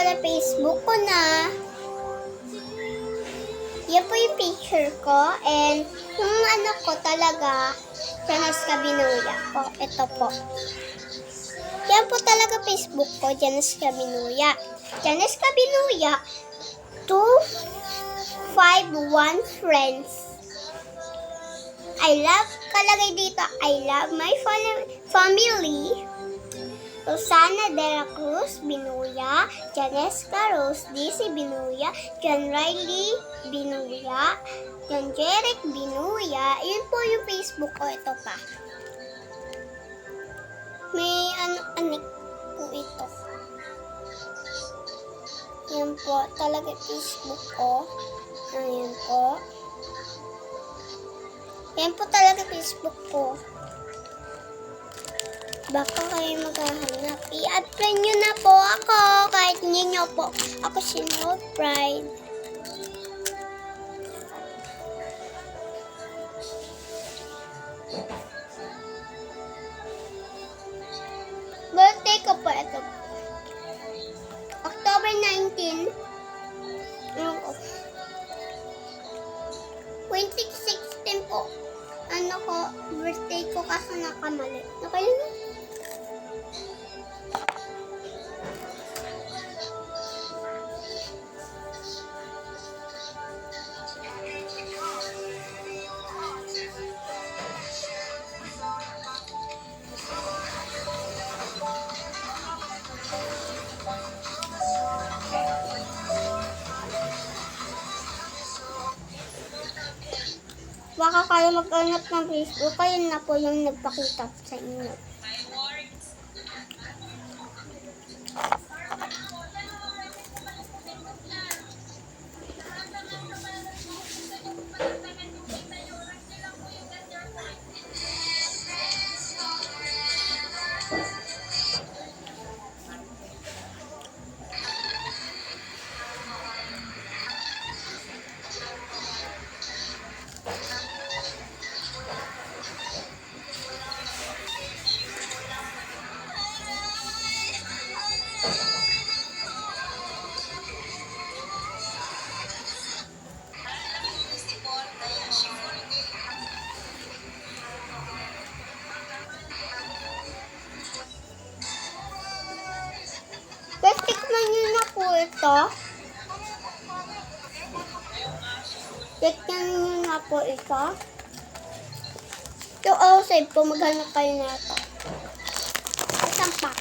pala Facebook ko na. Yan po yung picture ko. And yung ano ko talaga, Janice Cabinuya po. Ito po. Yan po talaga Facebook ko, Janice Cabinuya. Janice Cabinuya 251 friends. I love, kalagay dito, I love my family. Rosana de la Cruz Binuya, Janesca Rose DC Binuya, John Riley Binuya, John Jeric Binuya. Yun po yung Facebook ko. Ito pa. May anik po ito. Yan po. Talaga Facebook ko. Ayan po. Yan po talaga Facebook ko. Baka kayo maghahanap. I-add friend nyo na po ako. Kahit hindi nyo po ako sinod pride. Birthday ko po ito. October 19. 2016 po. Ano ko, birthday ko kasi nakamali. Okay na? Baka kayo mag-anap ng Facebook, kayo na po yung nagpakita sa inyo. Tikman nyo na po ito. Tikman nyo na po ito. Ito outside po, maghanap kayo na ito. Isang pack.